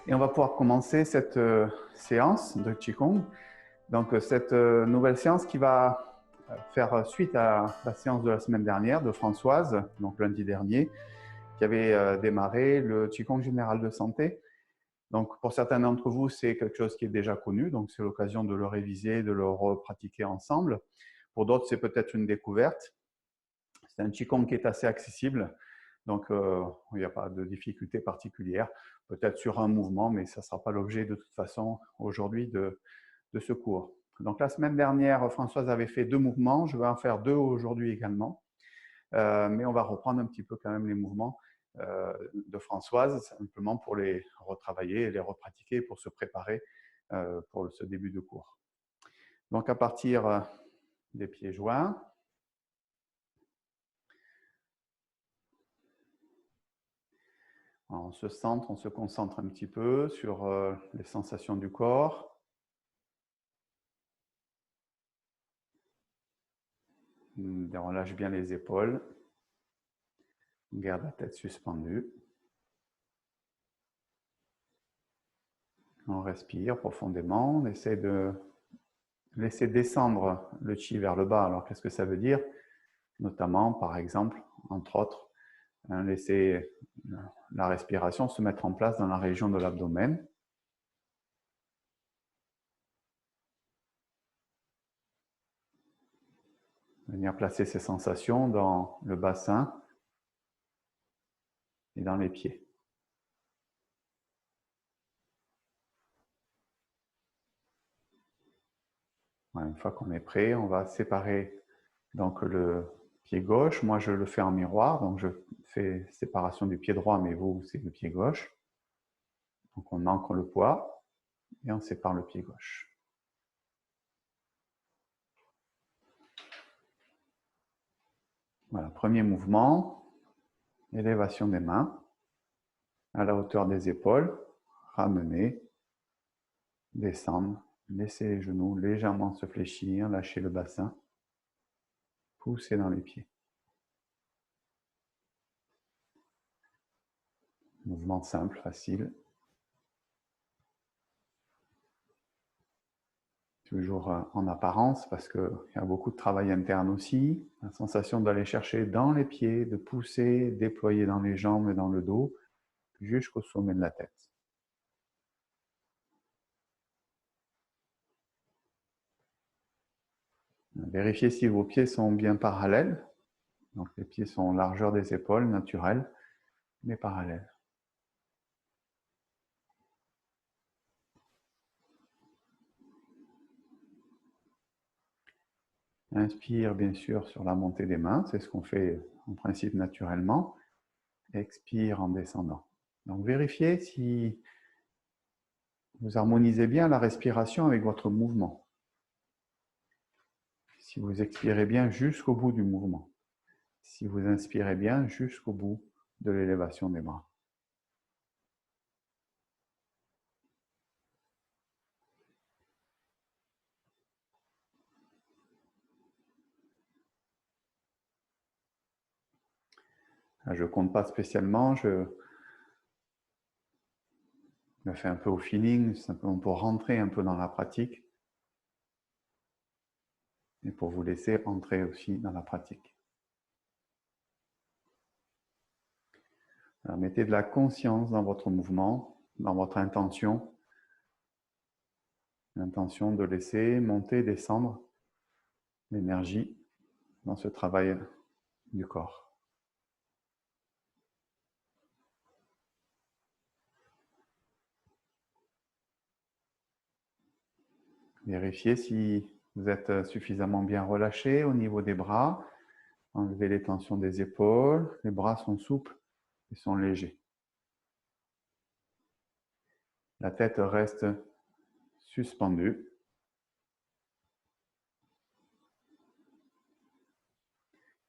Et on va pouvoir commencer cette séance de Qigong. Donc, cette nouvelle séance qui va faire suite à la séance de la semaine dernière de Françoise, donc lundi dernier, qui avait démarré le Qigong général de santé. Donc, pour certains d'entre vous, c'est quelque chose qui est déjà connu, donc c'est l'occasion de le réviser, de le repratiquer ensemble. Pour d'autres, c'est peut-être une découverte. C'est un Qigong qui est assez accessible, donc il n'y a pas de difficulté particulière. Peut-être sur un mouvement, mais ça ne sera pas l'objet de toute façon aujourd'hui de ce cours. Donc la semaine dernière, Françoise avait fait 2 mouvements, je vais en faire 2 aujourd'hui également. Mais on va reprendre un petit peu quand même les mouvements de Françoise, simplement pour les retravailler et les repratiquer pour se préparer pour ce début de cours. Donc à partir des pieds joints, on se centre, on se concentre un petit peu sur les sensations du corps. On relâche bien les épaules. On garde la tête suspendue. On respire profondément. On essaie de laisser descendre le chi vers le bas. Alors, qu'est-ce que ça veut dire? Notamment, par exemple, entre autres, laisser la respiration se mettre en place dans la région de l'abdomen. Venir placer ces sensations dans le bassin et dans les pieds. Une fois qu'on est prêt, on va séparer donc le pied gauche. Moi, je le fais en miroir, donc je fais séparation du pied droit, mais vous, c'est le pied gauche. Donc on ancre le poids et on sépare le pied gauche. Voilà, premier mouvement, élévation des mains à la hauteur des épaules, ramener, descendre, laisser les genoux légèrement se fléchir, lâcher le bassin, pousser dans les pieds. Mouvement simple, facile. Toujours en apparence parce qu'il y a beaucoup de travail interne aussi. La sensation d'aller chercher dans les pieds, de pousser, déployer dans les jambes et dans le dos jusqu'au sommet de la tête. Vérifiez si vos pieds sont bien parallèles. Donc les pieds sont largeur des épaules, naturelle, mais parallèles. Inspire bien sûr sur la montée des mains, c'est ce qu'on fait en principe naturellement. Expire en descendant. Donc vérifiez si vous harmonisez bien la respiration avec votre mouvement. Si vous expirez bien jusqu'au bout du mouvement. Si vous inspirez bien jusqu'au bout de l'élévation des bras. Je ne compte pas spécialement, je le fais un peu au feeling, simplement pour rentrer un peu dans la pratique et pour vous laisser entrer aussi dans la pratique. Alors, mettez de la conscience dans votre mouvement, dans votre intention. L'intention de laisser monter, descendre l'énergie dans ce travail du corps. Vérifiez si vous êtes suffisamment bien relâché au niveau des bras. Enlevez les tensions des épaules. Les bras sont souples et sont légers. La tête reste suspendue.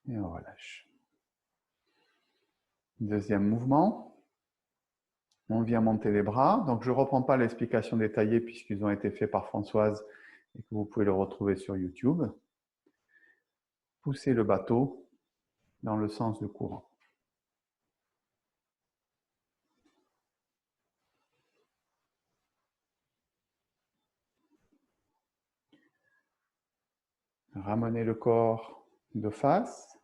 Et on relâche. Deuxième mouvement. On vient monter les bras. Donc, je ne reprends pas l'explication détaillée puisqu'ils ont été faits par Françoise et que vous pouvez le retrouver sur YouTube. Poussez le bateau dans le sens du courant. Ramenez le corps de face,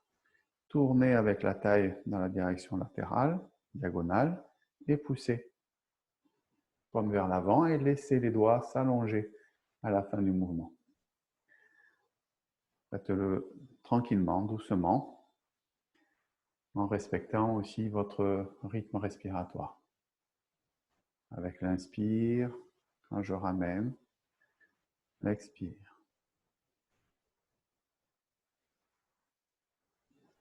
tournez avec la taille dans la direction latérale, diagonale, et poussez. Paume vers l'avant et laissez les doigts s'allonger à la fin du mouvement. Faites-le tranquillement, doucement, en respectant aussi votre rythme respiratoire. Avec l'inspire, quand je ramène, l'expire.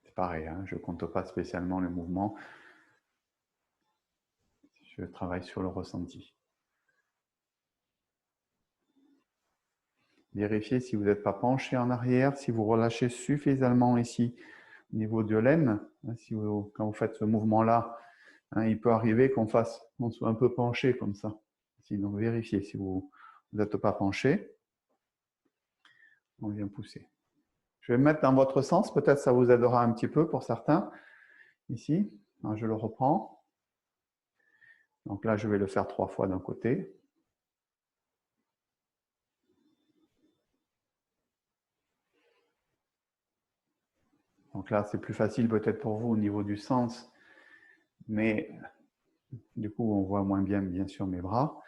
C'est pareil, hein, je ne compte pas spécialement les mouvements, je travaille sur le ressenti. Vérifiez si vous n'êtes pas penché en arrière, si vous relâchez suffisamment ici au niveau de l'aine. Si quand vous faites ce mouvement-là, il peut arriver qu'on soit un peu penché comme ça. Donc vérifiez si vous n'êtes pas penché. On vient pousser. Je vais me mettre dans votre sens, peut-être ça vous aidera un petit peu pour certains. Ici, je le reprends. Donc là, je vais le faire 3 fois d'un côté. Donc là, c'est plus facile peut-être pour vous au niveau du sens, mais du coup, on voit moins bien sûr, mes bras.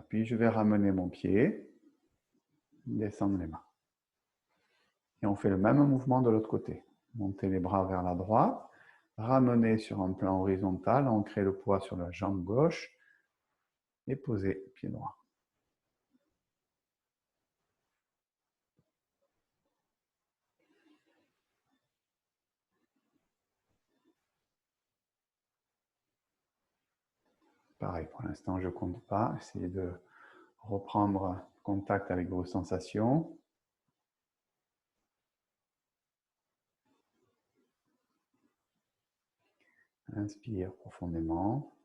Puis, je vais ramener mon pied, descendre les mains. Et on fait le même mouvement de l'autre côté. Montez les bras vers la droite, ramenez sur un plan horizontal, ancrez le poids sur la jambe gauche et posez pied droit. Pareil, pour l'instant, je ne compte pas. Essayez de reprendre contact avec vos sensations. Inspire profondément.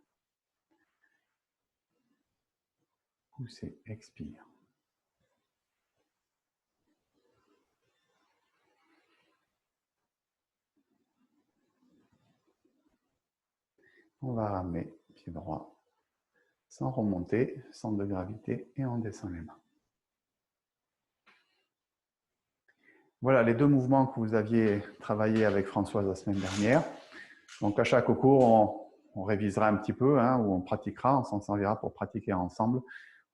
Poussez, expire. On va ramener pied droit sans remonter, centre de gravité, et on descend les mains. Voilà les 2 mouvements que vous aviez travaillé avec Françoise la semaine dernière. Donc à chaque cours, on révisera un petit peu, ou on pratiquera, on s'en servira pour pratiquer ensemble,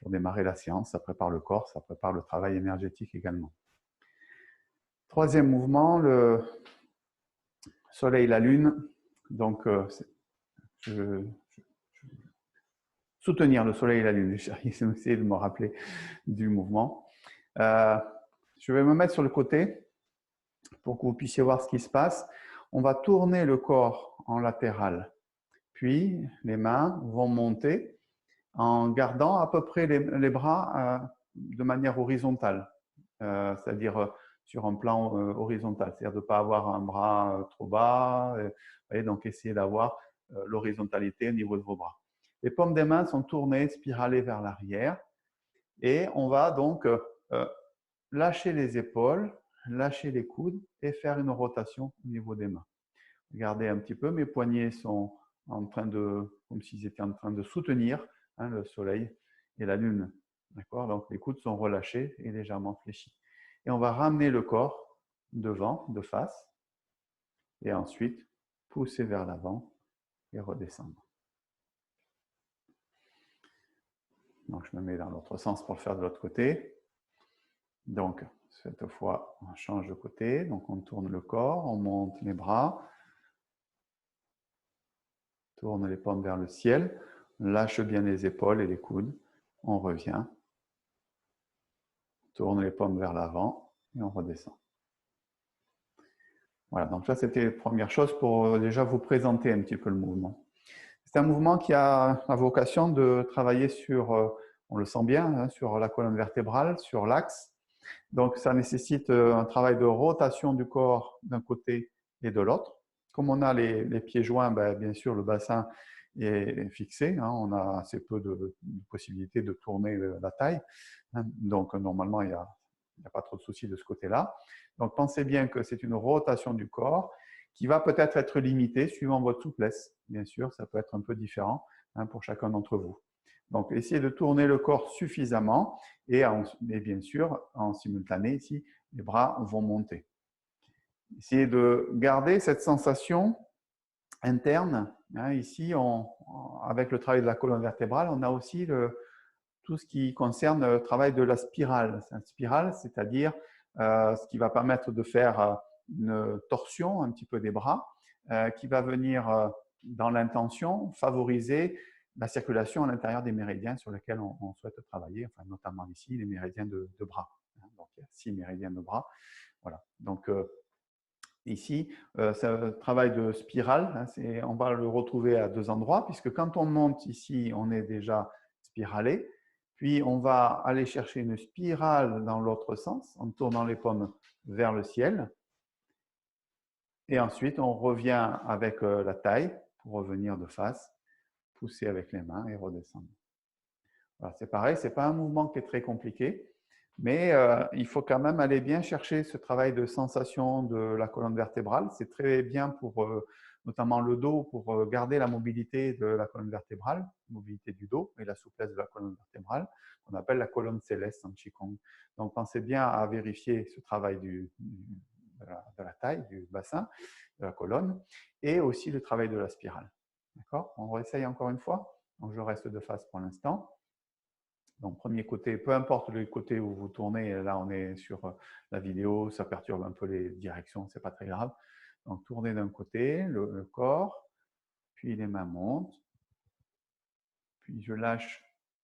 pour démarrer la séance. Ça prépare le corps, ça prépare le travail énergétique également. 3e mouvement, le soleil, la lune. Donc, soutenir le soleil et la lune. J'ai essayé de me rappeler du mouvement. Je vais me mettre sur le côté pour que vous puissiez voir ce qui se passe. On va tourner le corps en latéral. Puis, les mains vont monter en gardant à peu près les bras de manière horizontale, c'est-à-dire sur un plan horizontal, c'est-à-dire de ne pas avoir un bras trop bas. Voyez, donc, essayez d'avoir l'horizontalité au niveau de vos bras. Les paumes des mains sont tournées, spiralées vers l'arrière. Et on va donc lâcher les épaules, lâcher les coudes et faire une rotation au niveau des mains. Regardez un petit peu, mes poignets sont en train comme s'ils étaient en train de soutenir le soleil et la lune. D'accord ? Donc les coudes sont relâchés et légèrement fléchis. Et on va ramener le corps devant, de face, et ensuite pousser vers l'avant et redescendre. Donc je me mets dans l'autre sens pour le faire de l'autre côté. Donc cette fois, on change de côté. Donc on tourne le corps, on monte les bras, tourne les paumes vers le ciel, lâche bien les épaules et les coudes, on revient, tourne les paumes vers l'avant et on redescend. Voilà, donc ça c'était la première chose pour déjà vous présenter un petit peu le mouvement. C'est un mouvement qui a la vocation de travailler sur, on le sent bien, sur la colonne vertébrale, sur l'axe. Donc ça nécessite un travail de rotation du corps d'un côté et de l'autre. Comme on a les pieds joints, bien sûr le bassin est fixé, on a assez peu de possibilités de tourner la taille, donc normalement il n'y a pas trop de soucis de ce côté-là. Donc pensez bien que c'est une rotation du corps qui va peut-être être limitée suivant votre souplesse, bien sûr, ça peut être un peu différent pour chacun d'entre vous. Donc, essayez de tourner le corps suffisamment et bien sûr, en simultané, ici, les bras vont monter. Essayez de garder cette sensation interne. Ici, avec le travail de la colonne vertébrale, on a aussi tout ce qui concerne le travail de la spirale. Une spirale, c'est-à-dire ce qui va permettre de faire une torsion un petit peu des bras, qui va venir, dans l'intention, favoriser la circulation à l'intérieur des méridiens sur lesquels on souhaite travailler, enfin, notamment ici, les méridiens de bras. Donc, il y a 6 méridiens de bras. Voilà. Donc, ici, ce travail de spirale, on va le retrouver à 2 endroits, puisque quand on monte ici, on est déjà spiralé. Puis, on va aller chercher une spirale dans l'autre sens, en tournant les paumes vers le ciel. Et ensuite, on revient avec la taille pour revenir de face, pousser avec les mains et redescendre. Voilà, c'est pareil, ce n'est pas un mouvement qui est très compliqué, mais il faut quand même aller bien chercher ce travail de sensation de la colonne vertébrale. C'est très bien pour notamment le dos, pour garder la mobilité de la colonne vertébrale, la mobilité du dos et la souplesse de la colonne vertébrale, qu'on appelle la colonne céleste en Qigong. Donc, pensez bien à vérifier ce travail de la taille, du bassin, de la colonne, et aussi le travail de la spirale. D'accord? On réessaye encore une fois. Donc, je reste de face pour l'instant. Donc, premier côté, peu importe le côté où vous tournez, là on est sur la vidéo, ça perturbe un peu les directions, c'est pas très grave. Donc, tournez d'un côté, le corps, puis les mains montent, puis je lâche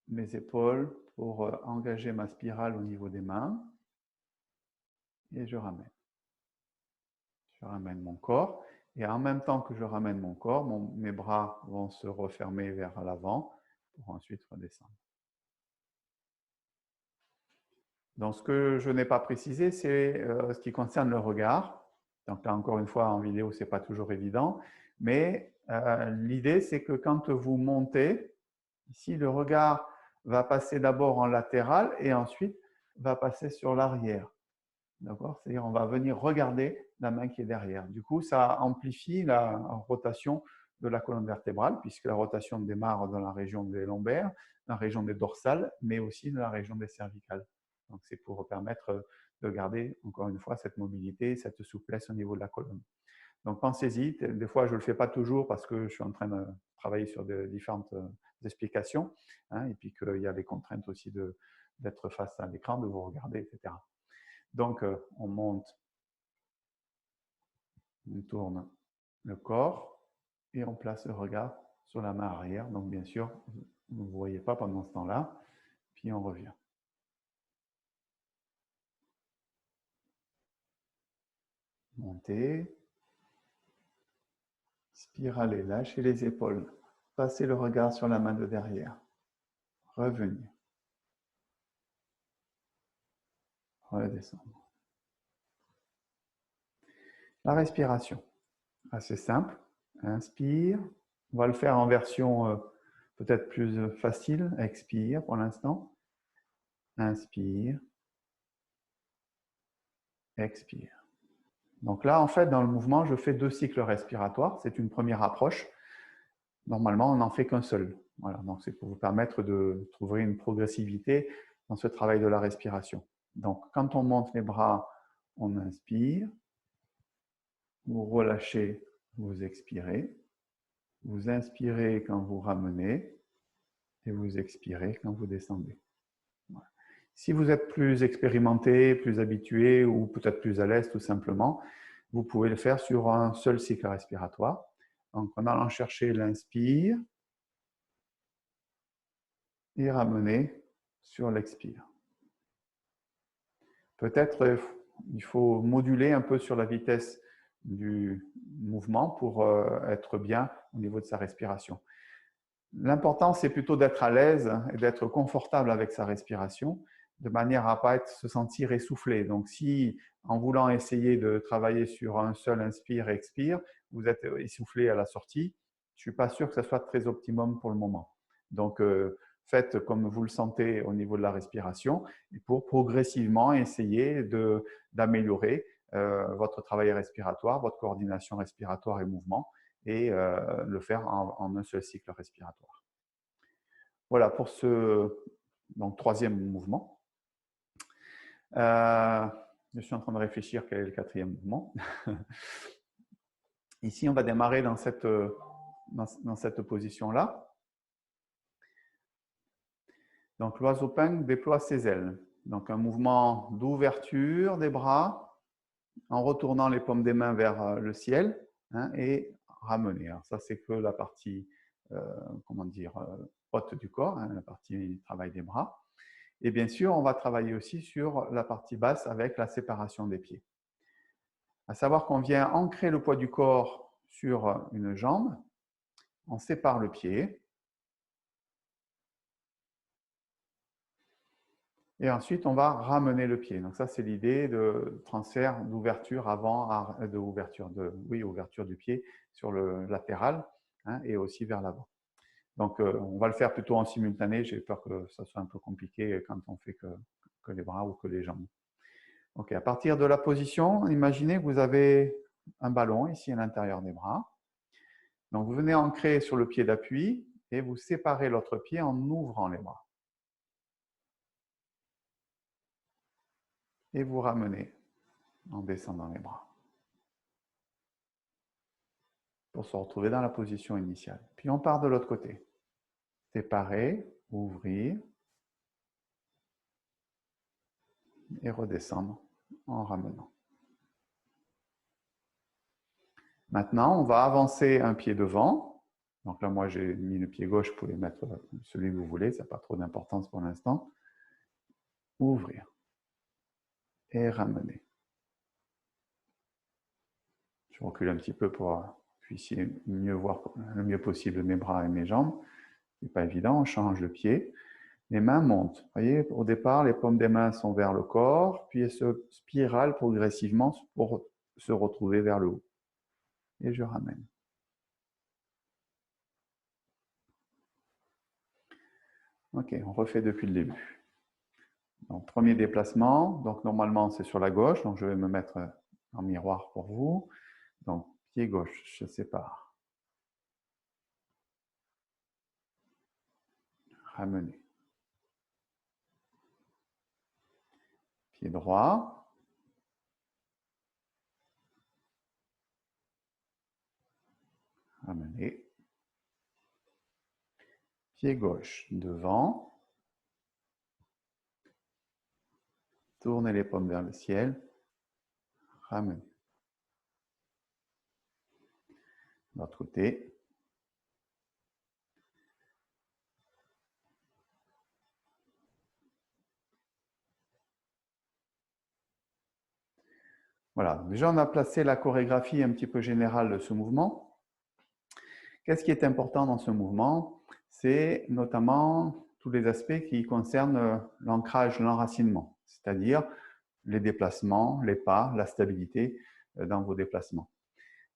mes épaules pour engager ma spirale au niveau des mains, et je ramène. Je ramène mon corps, et en même temps que je ramène mon corps, mes bras vont se refermer vers l'avant pour ensuite redescendre. Donc, ce que je n'ai pas précisé, c'est ce qui concerne le regard. Donc là, encore une fois, en vidéo, ce n'est pas toujours évident. Mais l'idée, c'est que quand vous montez, ici, le regard va passer d'abord en latéral et ensuite va passer sur l'arrière. D'accord? C'est-à-dire, on va venir regarder la main qui est derrière. Du coup, ça amplifie la rotation de la colonne vertébrale, puisque la rotation démarre dans la région des lombaires, dans la région des dorsales, mais aussi dans la région des cervicales. Donc, c'est pour permettre de garder, encore une fois, cette mobilité, cette souplesse au niveau de la colonne. Donc, pensez-y. Des fois, je ne le fais pas toujours parce que je suis en train de travailler sur différentes explications, et puis qu'il y a les contraintes aussi d'être face à l'écran, de vous regarder, etc. Donc, on monte, on tourne le corps et on place le regard sur la main arrière. Donc, bien sûr, vous ne voyez pas pendant ce temps-là, puis on revient. Montez, spiralez, lâchez les épaules, passez le regard sur la main de derrière, revenir, redescendre. La respiration, assez simple. Inspire, on va le faire en version peut-être plus facile. Expire pour l'instant. Inspire, expire. Donc là, en fait, dans le mouvement, je fais 2 cycles respiratoires. C'est une première approche. Normalement, on n'en fait qu'un seul. Voilà, donc c'est pour vous permettre de trouver une progressivité dans ce travail de la respiration. Donc, quand on monte les bras, on inspire. Vous relâchez, vous expirez. Vous inspirez quand vous ramenez et vous expirez quand vous descendez. Voilà. Si vous êtes plus expérimenté, plus habitué ou peut-être plus à l'aise tout simplement, vous pouvez le faire sur un seul cycle respiratoire. Donc, en allant chercher l'inspire et ramener sur l'expire. Peut-être il faut moduler un peu sur la vitesse du mouvement pour être bien au niveau de sa respiration. L'important, c'est plutôt d'être à l'aise et d'être confortable avec sa respiration, de manière à ne pas se sentir essoufflé. Donc, si en voulant essayer de travailler sur un seul inspire et expire, vous êtes essoufflé à la sortie, je ne suis pas sûr que ce soit très optimum pour le moment. Donc, faites comme vous le sentez au niveau de la respiration et pour progressivement essayer d'améliorer votre travail respiratoire, votre coordination respiratoire et mouvement et le faire en un seul cycle respiratoire. Voilà pour ce donc, troisième mouvement. Je suis en train de réfléchir quel est le quatrième mouvement. Ici, on va démarrer dans cette position-là. Donc, l'oiseau peigne déploie ses ailes. Donc, un mouvement d'ouverture des bras en retournant les paumes des mains vers le ciel, hein, et ramener. Alors, ça, c'est que la partie, comment dire, haute du corps, hein, la partie travail des bras. Et bien sûr, on va travailler aussi sur la partie basse avec la séparation des pieds. À savoir qu'on vient ancrer le poids du corps sur une jambe, on sépare le pied, et ensuite on va ramener le pied. Donc ça, c'est l'idée de transfert d'ouverture avant, ouverture du pied sur le latéral, hein, et aussi vers l'avant. Donc on va le faire plutôt en simultané. J'ai peur que ça soit un peu compliqué quand on fait que les bras ou que les jambes. Ok, à partir de la position, imaginez que vous avez un ballon ici à l'intérieur des bras. Donc, vous venez ancrer sur le pied d'appui et vous séparez l'autre pied en ouvrant les bras. Et vous ramenez en descendant les bras pour se retrouver dans la position initiale. Puis on part de l'autre côté. Séparer, ouvrir et redescendre en ramenant. Maintenant, on va avancer un pied devant. Donc là, moi, j'ai mis le pied gauche. Vous pouvez mettre celui que vous voulez. Ça n'a pas trop d'importance pour l'instant. Ouvrir et ramener. Je recule un petit peu pour que vous puissiez mieux voir le mieux possible mes bras et mes jambes. Ce n'est pas évident, on change de pied. Les mains montent. Vous voyez, au départ, les paumes des mains sont vers le corps, puis elles se spiralent progressivement pour se retrouver vers le haut. Et je ramène. Ok, on refait depuis le début. Donc, premier déplacement. Donc, normalement, c'est sur la gauche. Donc, je vais me mettre en miroir pour vous. Donc, pied gauche, je sépare. Ramener. Pied droit. Ramener. Pied gauche devant. Tournez les paumes vers le ciel. Ramenez. De l'autre côté. Voilà, déjà on a placé la chorégraphie un petit peu générale de ce mouvement. Qu'est-ce qui est important dans ce mouvement? C'est notamment tous les aspects qui concernent l'ancrage, l'enracinement, c'est-à-dire les déplacements, les pas, la stabilité dans vos déplacements.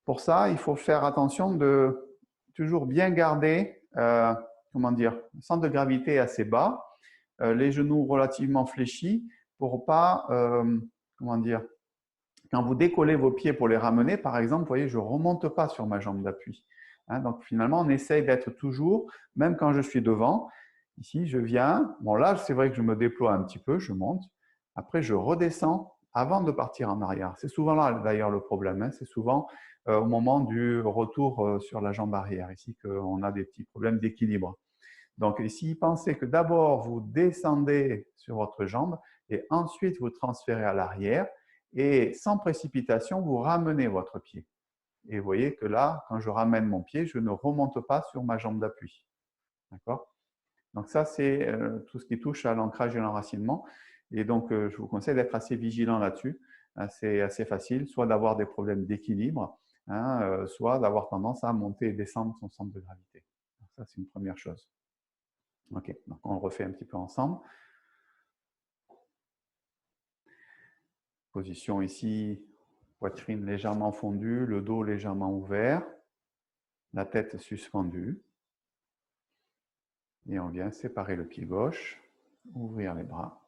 Pour ça, il faut faire attention de toujours bien garder, comment dire, le centre de gravité assez bas, les genoux relativement fléchis pour pas, comment dire, quand vous décollez vos pieds pour les ramener, par exemple, vous voyez, je ne remonte pas sur ma jambe d'appui. Hein, donc finalement, on essaye d'être toujours, même quand je suis devant, ici, je viens, bon là, c'est vrai que je me déploie un petit peu, je monte, après je redescends avant de partir en arrière. C'est souvent là d'ailleurs le problème, hein, c'est souvent au moment du retour sur la jambe arrière, ici qu'on a des petits problèmes d'équilibre. Donc ici, pensez que d'abord, vous descendez sur votre jambe et ensuite vous transférez à l'arrière et sans précipitation, vous ramenez votre pied. Et vous voyez que là, quand je ramène mon pied, je ne remonte pas sur ma jambe d'appui. D'accord? Donc ça, c'est tout ce qui touche à l'ancrage et l'enracinement. Et donc, je vous conseille d'être assez vigilant là-dessus. C'est assez facile, soit d'avoir des problèmes d'équilibre, hein, soit d'avoir tendance à monter et descendre son centre de gravité. Donc ça, c'est une première chose. Ok, donc on le refait un petit peu ensemble. Position ici, poitrine légèrement fondue, le dos légèrement ouvert, la tête suspendue. Et on vient séparer le pied gauche, ouvrir les bras,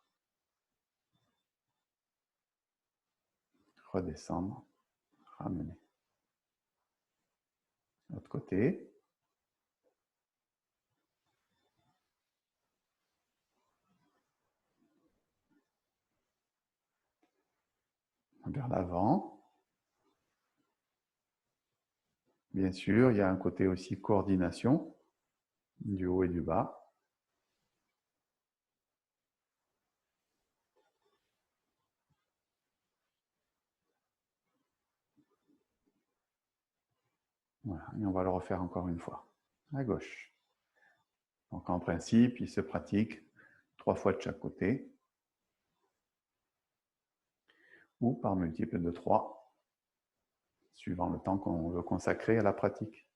redescendre, ramener. L'autre côté. vers l'avant. Bien sûr, il y a un côté aussi coordination du haut et du bas. Voilà, et on va le refaire encore une fois, à gauche. Donc en principe, il se pratique 3 fois de chaque côté, ou par multiple de 3, suivant le temps qu'on veut consacrer à la pratique.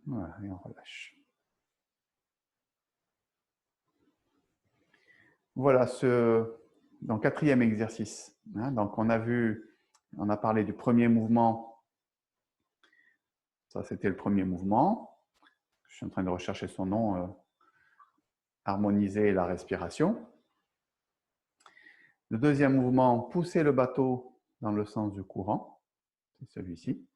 Voilà, et on relâche. Voilà, donc 4e exercice. Donc on a parlé du premier mouvement. Ça, c'était le premier mouvement. Je suis en train de rechercher son nom. Harmoniser la respiration. Le deuxième mouvement, pousser le bateau dans le sens du courant. C'est celui-ci.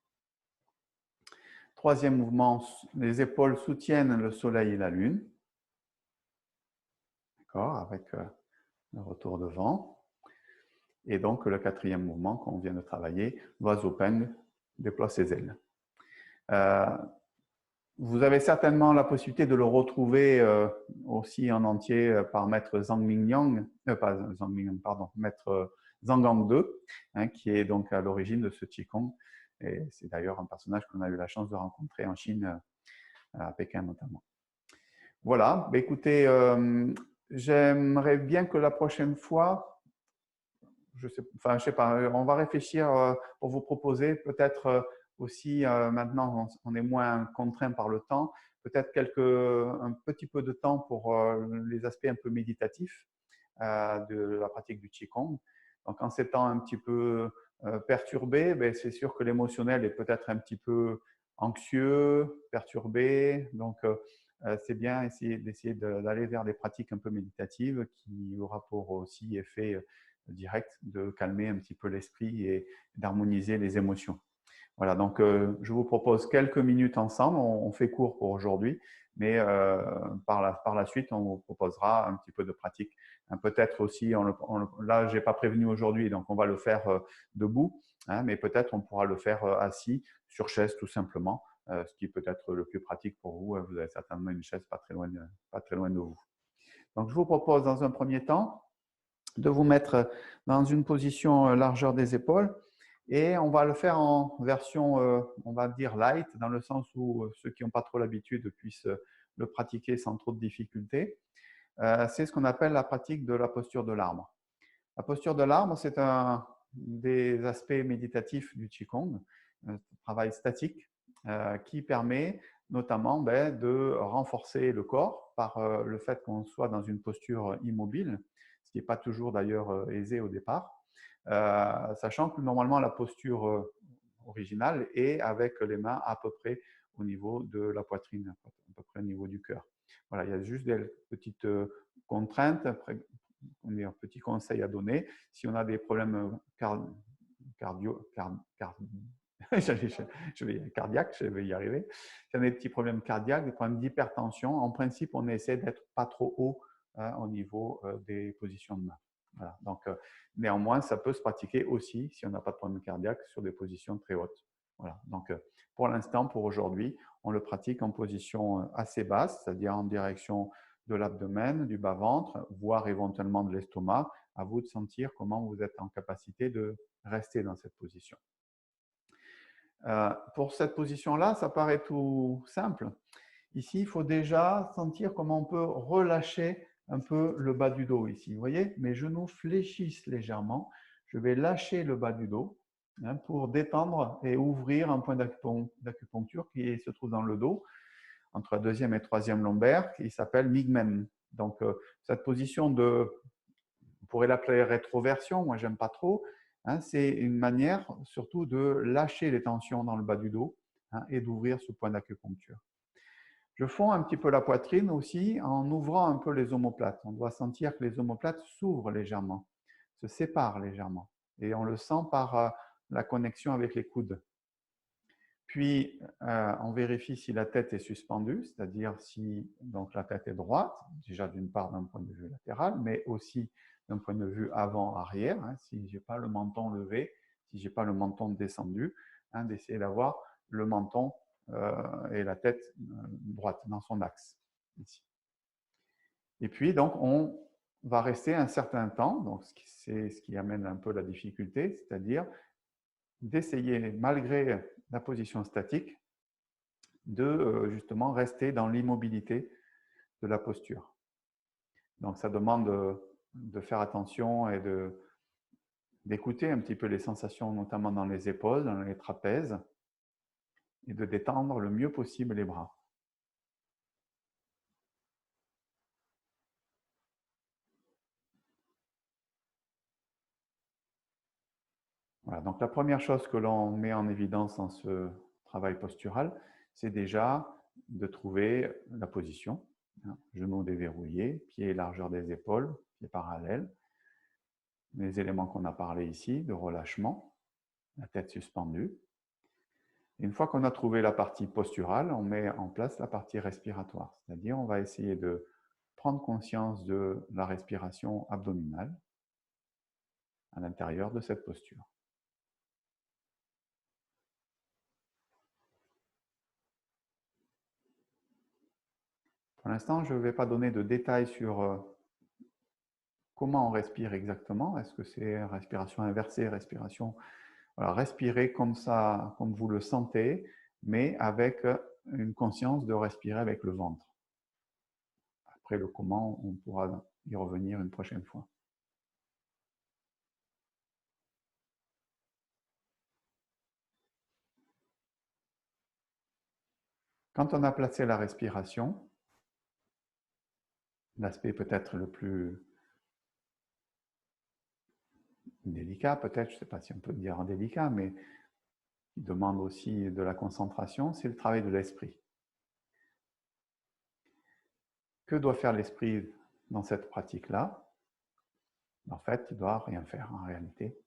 Troisième mouvement, les épaules soutiennent le soleil et la lune. D'accord, avec le retour de vent. Et donc, le quatrième mouvement qu'on vient de travailler, l'oiseau peigne déploie ses ailes. Vous avez certainement la possibilité de le retrouver aussi en entier par maître Zhang Mingyang, pas Zhang Mingyang, pardon, maître Zhang 2, qui est donc à l'origine de ce Qigong. Et c'est d'ailleurs un personnage qu'on a eu la chance de rencontrer en Chine, à Pékin notamment. Voilà, bah, écoutez, j'aimerais bien que la prochaine fois, je sais pas, on va réfléchir pour vous proposer peut-être aussi, maintenant on est moins contraint par le temps, peut-être un petit peu de temps pour les aspects un peu méditatifs de la pratique du Qigong. Donc en ces temps un petit peu perturbés, ben, c'est sûr que l'émotionnel est peut-être un petit peu anxieux, perturbé. Donc c'est bien d'essayer d'aller vers des pratiques un peu méditatives qui aura pour aussi effet direct de calmer un petit peu l'esprit et d'harmoniser les émotions. Voilà, donc je vous propose quelques minutes ensemble. On fait court pour aujourd'hui, mais par la suite, on vous proposera un petit peu de pratique. Peut-être aussi, là, je n'ai pas prévenu aujourd'hui, donc on va le faire debout, mais peut-être on pourra le faire assis, sur chaise tout simplement, ce qui peut être le plus pratique pour vous. Vous avez certainement une chaise pas très loin de vous. Donc, je vous propose dans un premier temps de vous mettre dans une position largeur des épaules. Et on va le faire en version, on va dire light, dans le sens où ceux qui n'ont pas trop l'habitude puissent le pratiquer sans trop de difficultés. C'est ce qu'on appelle la pratique de la posture de l'arbre. La posture de l'arbre, c'est un des aspects méditatifs du Qigong, un travail statique qui permet notamment de renforcer le corps par le fait qu'on soit dans une posture immobile, ce qui n'est pas toujours d'ailleurs aisé au départ, sachant que normalement la posture originale est avec les mains à peu près au niveau de la poitrine, à peu près au niveau du cœur. Voilà, il y a juste des petites contraintes, un petit conseil à donner. Si on a des problèmes cardiaques, je vais y arriver. Si on a des petits problèmes cardiaques, des problèmes d'hypertension, en principe, on essaie d'être pas trop haut au niveau des positions de main. Voilà. Donc, néanmoins, ça peut se pratiquer aussi, si on n'a pas de problème cardiaque, sur des positions très hautes. Voilà. Donc, pour l'instant, pour aujourd'hui, on le pratique en position assez basse, c'est-à-dire en direction de l'abdomen, du bas-ventre, voire éventuellement de l'estomac. À vous de sentir comment vous êtes en capacité de rester dans cette position. Pour cette position-là, ça paraît tout simple. Ici, il faut déjà sentir comment on peut relâcher un peu le bas du dos ici. Vous voyez, mes genoux fléchissent légèrement. Je vais lâcher le bas du dos pour détendre et ouvrir un point d'acupuncture qui se trouve dans le dos, entre la deuxième et troisième lombaire, qui s'appelle Migmen. Donc, cette position on pourrait l'appeler rétroversion, moi j'aime pas trop, c'est une manière surtout de lâcher les tensions dans le bas du dos et d'ouvrir ce point d'acupuncture. Je fonds un petit peu la poitrine aussi en ouvrant un peu les omoplates. On doit sentir que les omoplates s'ouvrent légèrement, se séparent légèrement. Et on le sent par la connexion avec les coudes. Puis, on vérifie si la tête est suspendue, c'est-à-dire si donc, la tête est droite, déjà d'une part d'un point de vue latéral, mais aussi d'un point de vue avant-arrière, si je n'ai pas le menton levé, si je n'ai pas le menton descendu, d'essayer d'avoir le menton et la tête droite dans son axe, ici. Et puis, donc, on va rester un certain temps, donc c'est ce qui amène un peu la difficulté, c'est-à-dire d'essayer, malgré la position statique, de justement rester dans l'immobilité de la posture. Donc ça demande de faire attention et d'écouter un petit peu les sensations, notamment dans les épaules, dans les trapèzes, et de détendre le mieux possible les bras. Voilà, donc la première chose que l'on met en évidence dans ce travail postural, c'est déjà de trouver la position. Genoux déverrouillés, pieds largeur des épaules, pieds parallèles. Les éléments qu'on a parlé ici, de relâchement, la tête suspendue. Et une fois qu'on a trouvé la partie posturale, on met en place la partie respiratoire. C'est-à-dire, on va essayer de prendre conscience de la respiration abdominale à l'intérieur de cette posture. Pour l'instant, je ne vais pas donner de détails sur comment on respire exactement. Est-ce que c'est respiration inversée, respiration... Voilà, respirez comme ça, comme vous le sentez, mais avec une conscience de respirer avec le ventre. Après le comment, on pourra y revenir une prochaine fois. Quand on a placé la respiration, l'aspect peut-être le plus délicat, peut-être, je ne sais pas si on peut dire délicat, mais qui demande aussi de la concentration, c'est le travail de l'esprit. Que doit faire l'esprit dans cette pratique-là? En fait, il ne doit rien faire en réalité.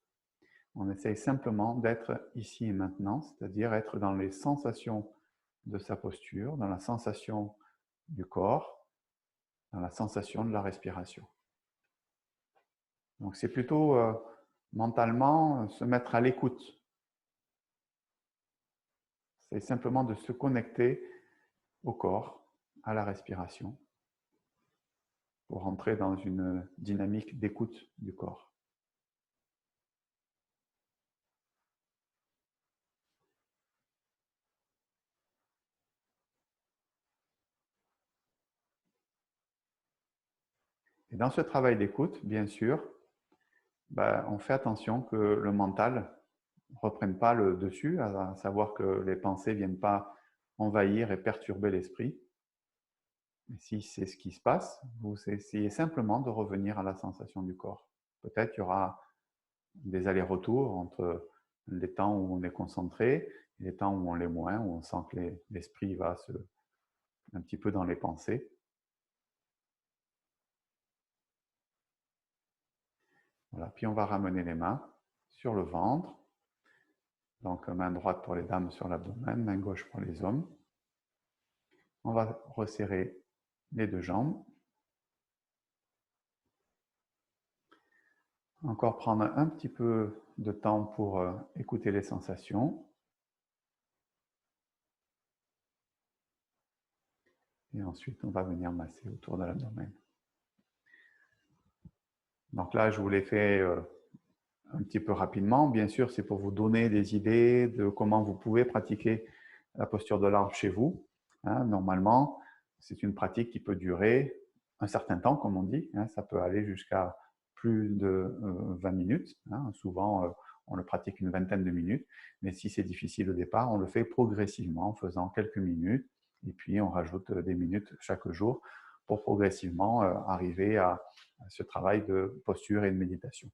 On essaye simplement d'être ici et maintenant, c'est-à-dire être dans les sensations de sa posture, dans la sensation du corps, dans la sensation de la respiration. Donc c'est plutôt mentalement se mettre à l'écoute. C'est simplement de se connecter au corps, à la respiration, pour entrer dans une dynamique d'écoute du corps. Et dans ce travail d'écoute, bien sûr, on fait attention que le mental ne reprenne pas le dessus, à savoir que les pensées ne viennent pas envahir et perturber l'esprit. Si c'est ce qui se passe, vous essayez simplement de revenir à la sensation du corps. Peut-être qu'il y aura des allers-retours entre les temps où on est concentré et les temps où on l'est moins, où on sent que l'esprit va un petit peu dans les pensées. Voilà. Puis on va ramener les mains sur le ventre. Donc main droite pour les dames sur l'abdomen, main gauche pour les hommes. On va resserrer les deux jambes. Encore prendre un petit peu de temps pour écouter les sensations. Et ensuite, on va venir masser autour de l'abdomen. Donc là, je vous l'ai fait un petit peu rapidement. Bien sûr, c'est pour vous donner des idées de comment vous pouvez pratiquer la posture de l'arbre chez vous. Normalement, c'est une pratique qui peut durer un certain temps, comme on dit. Ça peut aller jusqu'à plus de 20 minutes. Souvent, on le pratique une vingtaine de minutes. Mais si c'est difficile au départ, on le fait progressivement en faisant quelques minutes. Et puis, on rajoute des minutes chaque jour pour progressivement arriver à ce travail de posture et de méditation.